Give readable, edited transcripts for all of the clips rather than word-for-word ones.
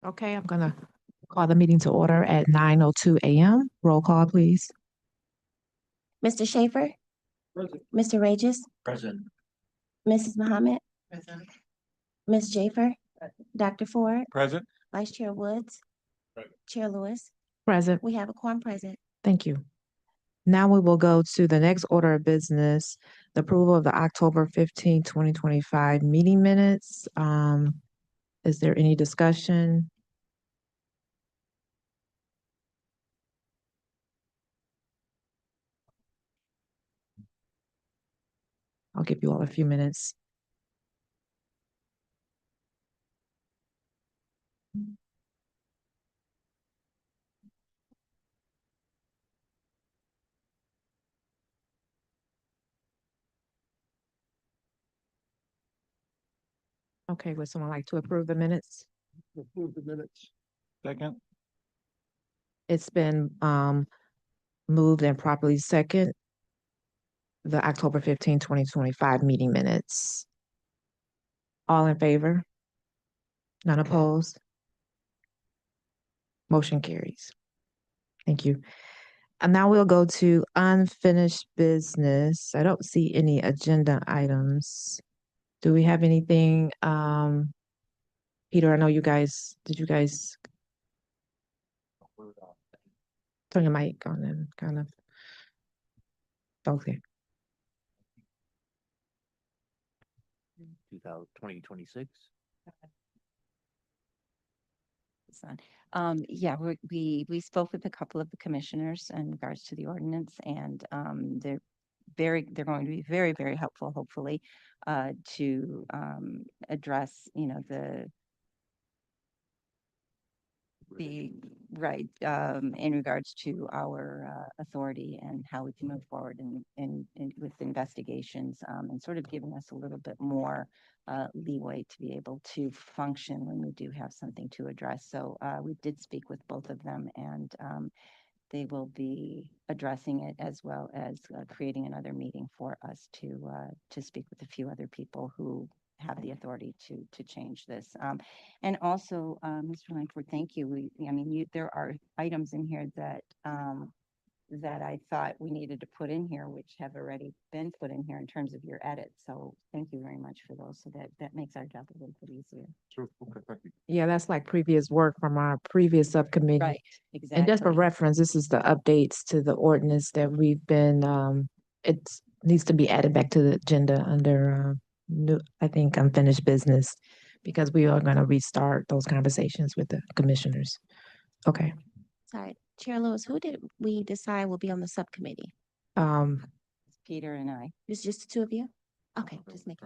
Okay, I'm gonna call the meeting to order at 9:02 a.m. Roll call, please. Mr. Schaefer, Mr. Regis, Present. Mrs. Muhammad, Ms. Jafer, Dr. Ford, Present. Vice Chair Woods, Present. Chair Lewis. Present. We have a quorum present. Thank you. Now we will go to the next order of business, the approval of the October 15, 2025 meeting minutes. Is there any discussion? I'll give you all a few minutes. Okay, would someone like to approve the minutes? Approve the minutes. Second. It's been moved and properly second. The October 15, 2025 meeting minutes. All in favor? None opposed? Motion carries. Thank you. And now we'll go to unfinished business. I don't see any agenda items. Do we have anything? Peter, I know did you guys turn your mic on and kind of? Okay. 2026. Yeah, we spoke with a couple of the commissioners in regards to the ordinance, and they're going to be very, very helpful, hopefully, to address, the right in regards to our authority and how we can move forward in with investigations, and sort of giving us a little bit more leeway to be able to function when we do have something to address. So we did speak with both of them, and they will be addressing it, as well as creating another meeting for us to speak with a few other people who have the authority to change this. And also, Mr. Langford, thank you. There are items in here that that I thought we needed to put in here, which have already been put in here in terms of your edits. So thank you very much for those. So that makes our job a little bit easier. Sure. Okay, thank you. Yeah, that's like previous work from our previous subcommittee. Right, exactly. And just for reference, this is the updates to the ordinance that we've been, it needs to be added back to the agenda under new, I think, unfinished business, because we are going to restart those conversations with the commissioners. Okay. Sorry, Chair Lewis, who did we decide will be on the subcommittee? Peter and I. It's just the two of you? Okay, just make.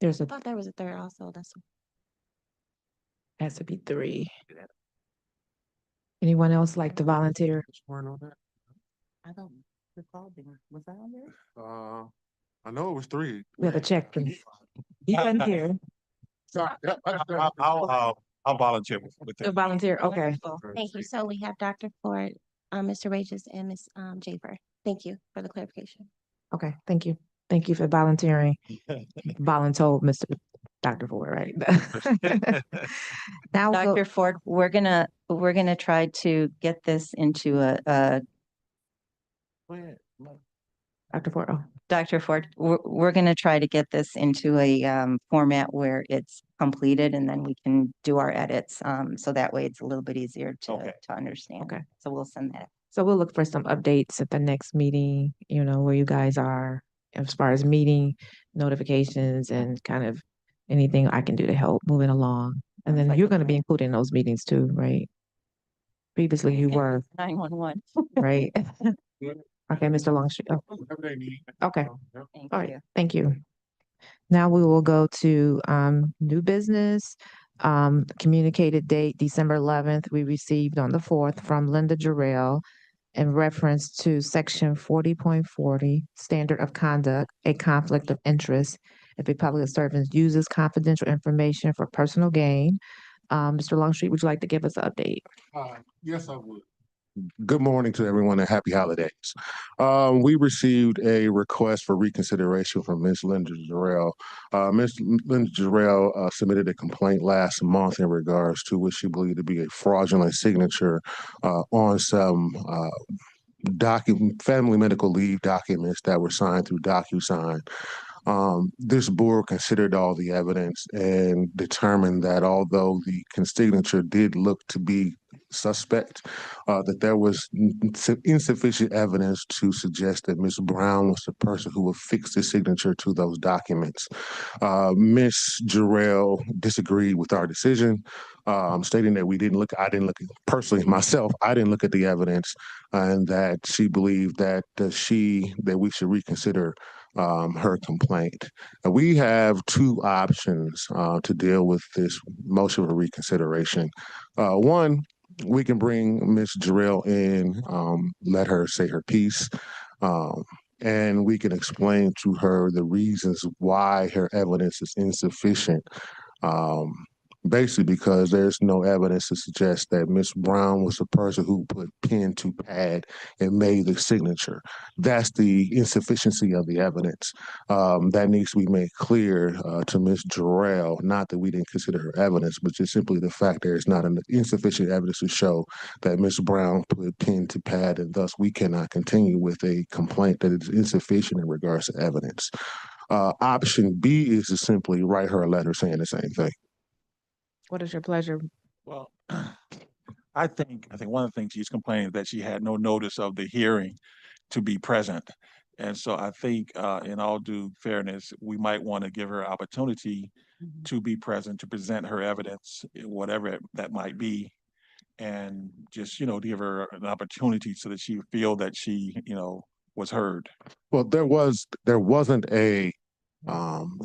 There's I thought there was a third also. has to be 3. Anyone else like to volunteer? I don't recall being, was I on there? I know it was 3. We have to check them. You wasn't here. I'll volunteer with To that. volunteer, okay. Thank you. So we have Dr. Ford, Mr. Regis, and Ms. Jafer. Thank you for the clarification. Okay, thank you. Thank you for volunteering. Voluntold Mr. Dr. Ford, right? Now, Dr. Ford, we're gonna try to get this into a Dr. Ford, oh, Dr. Ford, we're gonna try to get this into a format where it's completed, and then we can do our edits. So that way it's a little bit easier to understand. Okay. So we'll send that. so we'll look for some updates at the next meeting, where you guys are as far as meeting notifications and kind of anything I can do to help moving along. And then Sounds like you're a going to be plan. included in those meetings too, right? Previously you were, 911. right? Okay, Mr. Longstreet. Oh, okay. Thank All right, you. thank you. Now we will go to new business. Communicated date, December 11th, we received on the 4th from Linda Jarrell in reference to section 40.40, standard of conduct, a conflict of interest if a public servant uses confidential information for personal gain. Mr. Longstreet, would you like to give us an update? Yes, I would. Good morning to everyone and happy holidays. We received a request for reconsideration from Ms. Linda Jarrell. Ms. Linda Jarrell submitted a complaint last month in regards to what she believed to be a fraudulent signature on some family medical leave documents that were signed through DocuSign. This board considered all the evidence and determined that although the signature did look to be suspect, that there was insufficient evidence to suggest that Ms. Brown was the person who affixed the signature to those documents. Ms. Jarrell disagreed with our decision, stating that I didn't look personally myself, I didn't look at the evidence, and that she believed that we should reconsider her complaint. We have two options to deal with this motion for reconsideration. One, we can bring Ms. Jarrell in, let her say her piece, um, and we can explain to her the reasons why her evidence is insufficient. Um, Basically because there's no evidence to suggest that Miss Brown was the person who put pen to pad and made the signature. That's the insufficiency of the evidence. That needs to be made clear to Miss Jarrell, not that we didn't consider her evidence, but just simply the fact there is not insufficient evidence to show that Miss Brown put pen to pad, and thus we cannot continue with a complaint that is insufficient in regards to evidence. Option B is to simply write her a letter saying the same thing. What is your pleasure? Well, I think one of the things she's complaining that she had no notice of the hearing to be present. And so I think, in all due fairness, we might want to give her opportunity to be present, to present her evidence, whatever that might be. And just, give her an opportunity so that she feel that she, was heard. Well, there wasn't a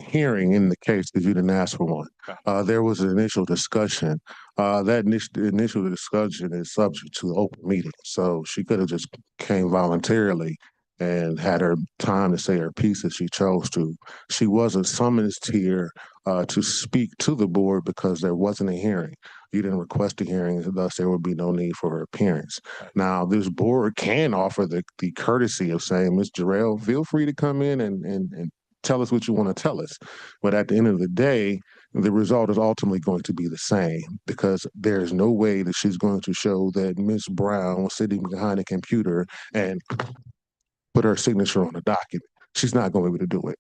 hearing in the case because you didn't ask for one. There was an initial discussion. That initial discussion is subject to open meeting, so she could have just came voluntarily and had her time to say her piece if she chose to. She wasn't summoned here to speak to the board because there wasn't a hearing. You didn't request a hearing, thus there would be no need for her appearance. Now, this board can offer the courtesy of saying, Ms. Jarrell, feel free to come in and tell us what you want to tell us. But at the end of the day, the result is ultimately going to be the same because there's no way that she's going to show that Ms. Brown was sitting behind a computer and put her signature on a document. She's not going to be able to do it.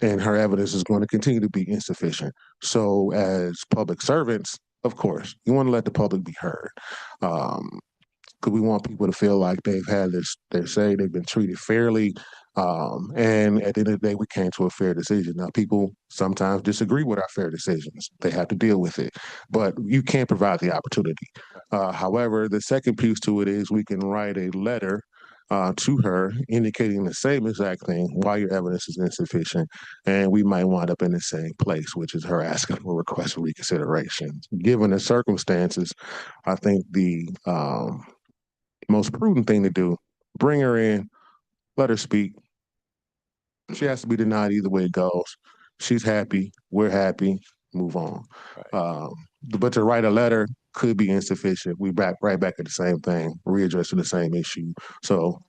And her evidence is going to continue to be insufficient. So as public servants, of course, you want to let the public be heard. Because we want people to feel like they've had their say, they've been treated fairly, and at the end of the day, we came to a fair decision. Now, people sometimes disagree with our fair decisions. They have to deal with it, but you can't provide the opportunity. However, the second piece to it is we can write a letter to her indicating the same exact thing, why your evidence is insufficient, and we might wind up in the same place, which is her asking for a request for reconsideration. Given the circumstances, I think the most prudent thing to do, bring her in, let her speak. She has to be denied either way it goes. She's happy, we're happy, move on. But to write a letter could be insufficient. We right back at the same thing, readdressing the same issue. So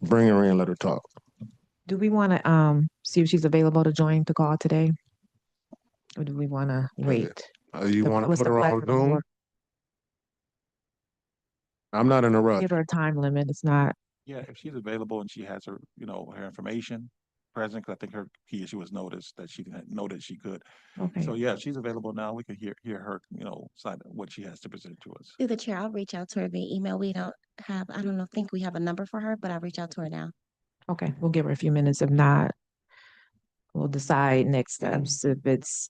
bring her in, let her talk. Do we want to see if she's available to join the call today? Or do we want to wait? You want to What's put the her pleasure on of the Zoom? board? I'm not in a rush. Give her a time limit. It's not. Yeah, if she's available and she has her, her information present, because I think her key issue was notice that she didn't know that she could. Okay. So yeah, if she's available now, we could hear her, side of what she has to present to us. Through the chair, I'll reach out to her via email. I don't know, think we have a number for her, but I'll reach out to her now. Okay, we'll give her a few minutes. If not, we'll decide next steps. If it's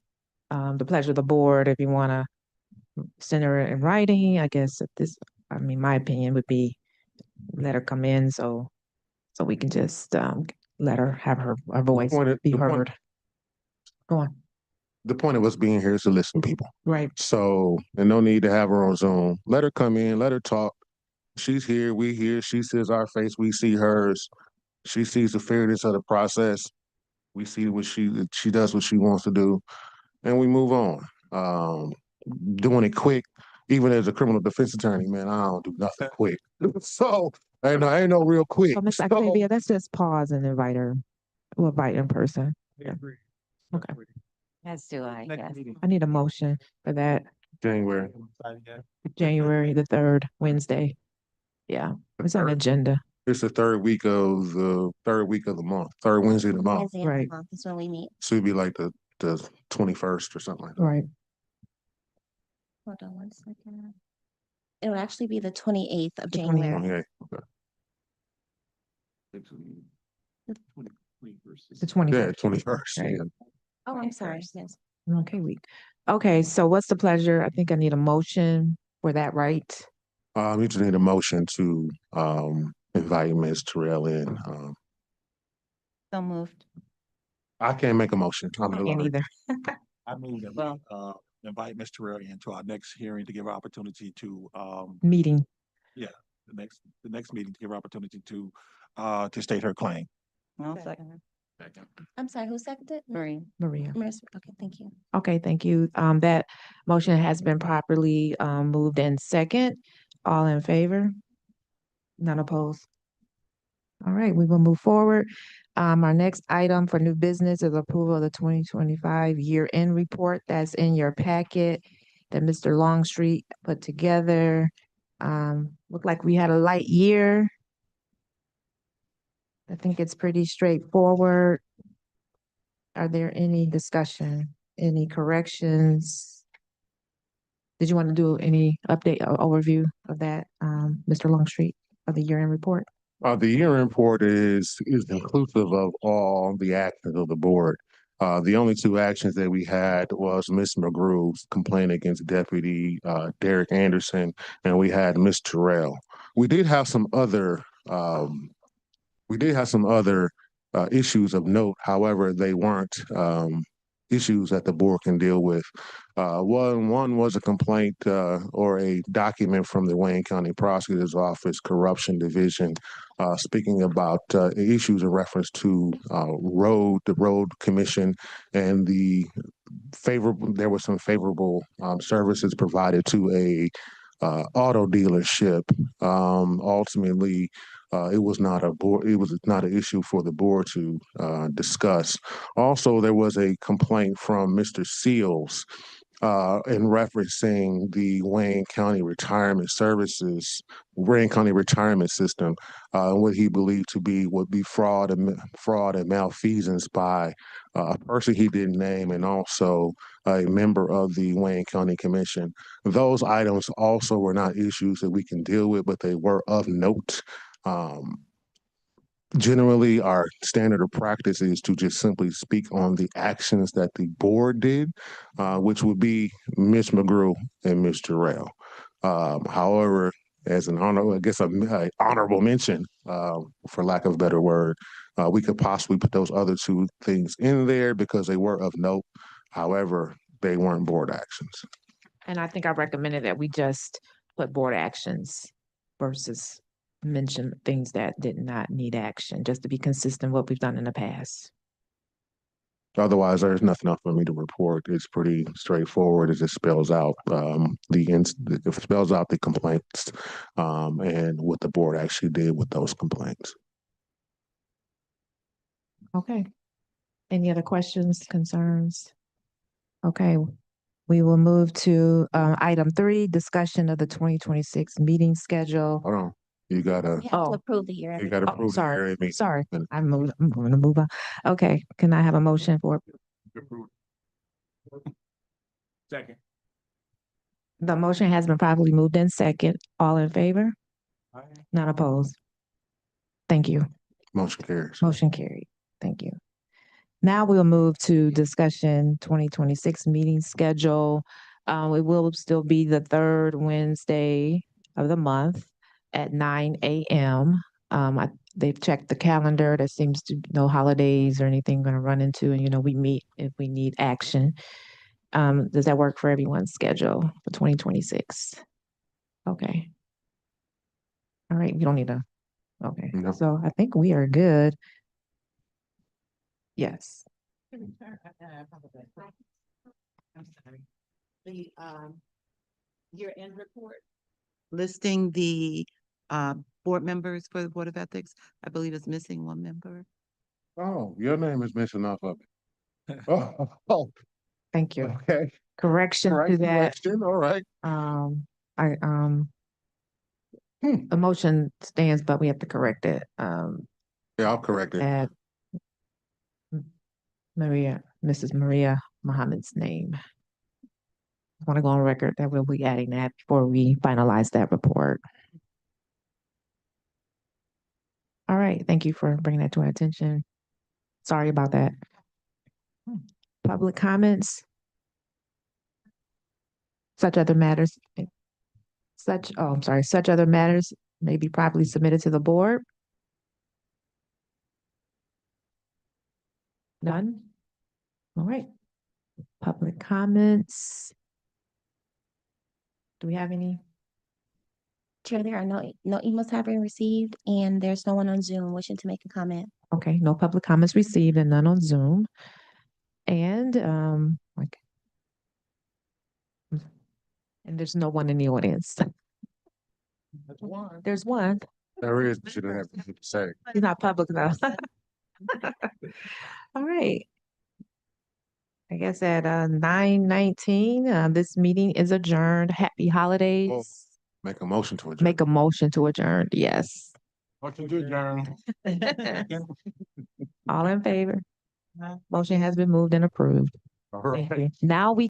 the pleasure of the board, if you want to send her in writing, I guess my opinion would be let her come in so we can just let her have her voice be heard. Go on. The point of us being here is to listen to people. Right. So, and no need to have her on Zoom. Let her come in, let her talk. She's here, we here. She sees our face, we see hers. She sees the fairness of the process. We see what she does what she wants to do, and we move on. Doing it quick even as a criminal defense attorney, man, I don't do nothing quick. So, I ain't no real quick. So Ms. So- Octavia, let's just pause and invite her. We'll invite in person. Yeah. Okay. As do I, yes. I need a motion for that, January. January the 3rd, Wednesday. Yeah, it's on the agenda. It's the third week of the month, third Wednesday of the month. Wednesday of the Right. month is when we meet. So it'd be like the 21st or something like that. Right. Hold on one second. It would actually be the 28th of The 28th. January. Okay, okay. The 21st. Yeah, 21st. Right. Yeah. Oh, I'm sorry. Yes. Okay, week. Okay, so what's the pleasure? I think I need a motion for that, right? You just need a motion to invite Ms. Terrell in. So moved. I can't make a motion. I'm the Can't lawyer. either. I move that Well- we invite Ms. Terrell into our next hearing to give her opportunity to, Meeting. the next meeting to give her opportunity to state her claim. I'll second. I'm sorry, who seconded? Marie. Maria. Marissa. Okay, thank you. Okay, thank you. That motion has been properly moved in second. All in favor? None opposed? All right, we will move forward. Our next item for new business is approval of the 2025 year-end report that's in your packet that Mr. Longstreet put together. Looked like we had a light year. I think it's pretty straightforward. Are there any discussion, any corrections? Did you want to do any update or overview of that, Mr. Longstreet, of the year-end report? The year report is inclusive of all the actions of the board. The only two actions that we had was Ms. McGrew's complaint against Deputy Derek Anderson, and we had Ms. Terrell. We did have some other issues of note. However, they weren't issues that the board can deal with. One was a complaint or a document from the Wayne County Prosecutor's Office Corruption Division, speaking about issues in reference to the road commission and there were some favorable services provided to a auto dealership. Ultimately, it was not an issue for the board to discuss. Also, there was a complaint from Mr. Seals in referencing the Wayne County Retirement System, what he believed to would be fraud and malfeasance by a person he didn't name, and also a member of the Wayne County Commission. Those items also were not issues that we can deal with, but they were of note. Generally, our standard of practice is to just simply speak on the actions that the board did, which would be Ms. McGrew and Ms. Terrell. However, as an honorable mention, for lack of a better word, we could possibly put those other two things in there because they were of note. However, they weren't board actions. And I think I recommended that we just put board actions versus mention things that did not need action, just to be consistent with what we've done in the past. Otherwise, there's nothing else for me to report. It's pretty straightforward. It just spells out the complaints and what the board actually did with those complaints. Okay. Any other questions, concerns? Okay, we will move to item 3, discussion of the 2026 meeting schedule. Hold on, you gotta We have to Oh. approve the year. you gotta Oh, approve the sorry, area meeting. sorry, I'm going to move on. Okay, can I have a motion for, Second. the motion has been properly moved in second. All in favor? Not opposed? Thank you. Motion carries. Motion carried. Thank you. Now we'll move to discussion 2026 meeting schedule. It will still be the third Wednesday of the month at 9 a.m. They've checked the calendar. There seems to be no holidays or anything going to run into, and we meet if we need action. Does that work for everyone's schedule for 2026? Okay. All right, you don't need okay. No. So I think we are good. Yes. I'm sorry. The, year-end report listing the board members for the Board of Ethics. I believe it's missing one member. Oh, your name is missing off of it. Oh, Thank you. okay. Correction to Correct, that, correction, all right. I, Hmm. the motion stands, but we have to correct it, Yeah, I'll correct it. add Mrs. Maria Muhammad's name. I want to go on record that we'll be adding that before we finalize that report. All right, thank you for bringing that to our attention. Sorry about that. Public comments? Such other matters may be properly submitted to the board. None? All right. Public comments? Do we have any? Chair, there are no emails have been received, and there's no one on Zoom wishing to make a comment. Okay, no public comments received and none on Zoom. And and there's no one in the audience. That's one. There's one. There is, but you didn't have anything to say. He's not public enough. All right. I guess at 9:19, this meeting is adjourned. Happy holidays. Make a motion to adjourn. Make a motion to adjourn. Yes. Motion to adjourn. All in favor? Motion has been moved and approved. All Thank right. you. Now we